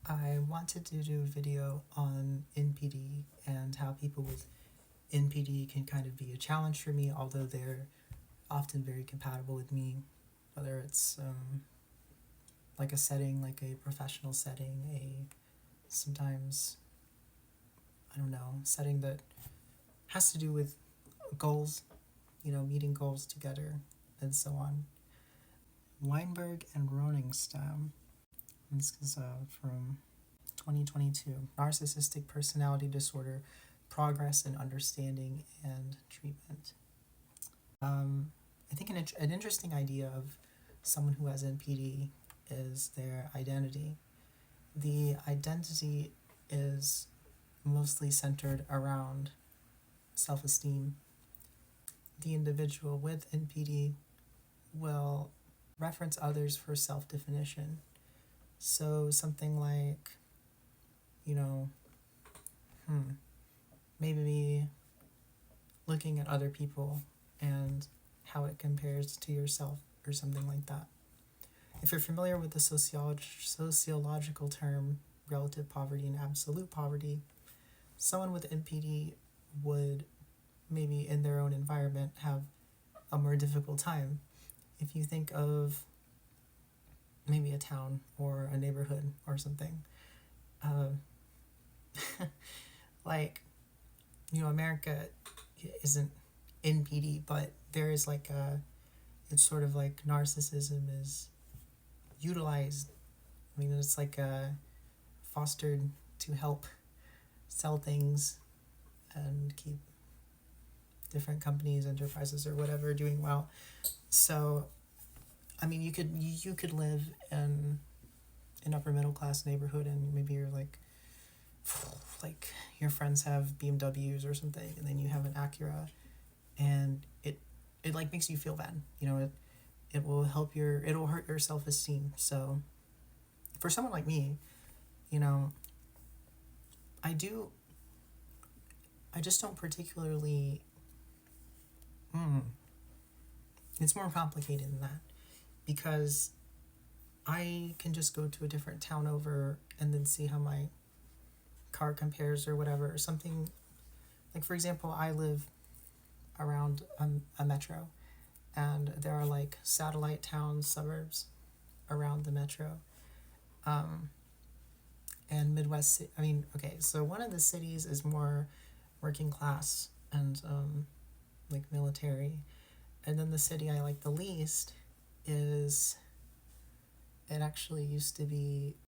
I wanted to do a video on NPD and how people with NPD can kind of be a challenge for me, although they're often very compatible with me, whether it's like a setting, like a professional setting, sometimes, I don't know, setting that has to do with goals, meeting goals together, and so on. Weinberg and Roningstam. This is from 2022. Narcissistic Personality Disorder, Progress in Understanding and Treatment. I think an interesting idea of someone who has NPD is their identity. The identity is mostly centered around self-esteem. The individual with NPD will reference others for self-definition. So something like, maybe looking at other people and how it compares to yourself or something like that. If you're familiar with the sociological term relative poverty and absolute poverty, someone with NPD would maybe in their own environment have a more difficult time. If you think of maybe a town or a neighborhood or something, America isn't NPD, but there is it's sort of like narcissism is utilized. It's fostered to help sell things and keep different companies, enterprises, or whatever doing well. So, you could live in an upper middle class neighborhood, and maybe you're like your friends have BMWs or something, and then you have an Acura, and it makes you feel bad. It will it'll hurt your self-esteem. So for someone like me, I just don't particularly. It's more complicated than that, because I can just go to a different town over and then see how my car compares or whatever, or something. Like, for example, I live around a metro, and there are satellite towns, suburbs around the metro, and Midwest. So one of the cities is more working class and military, and then the city I like the least it actually used to be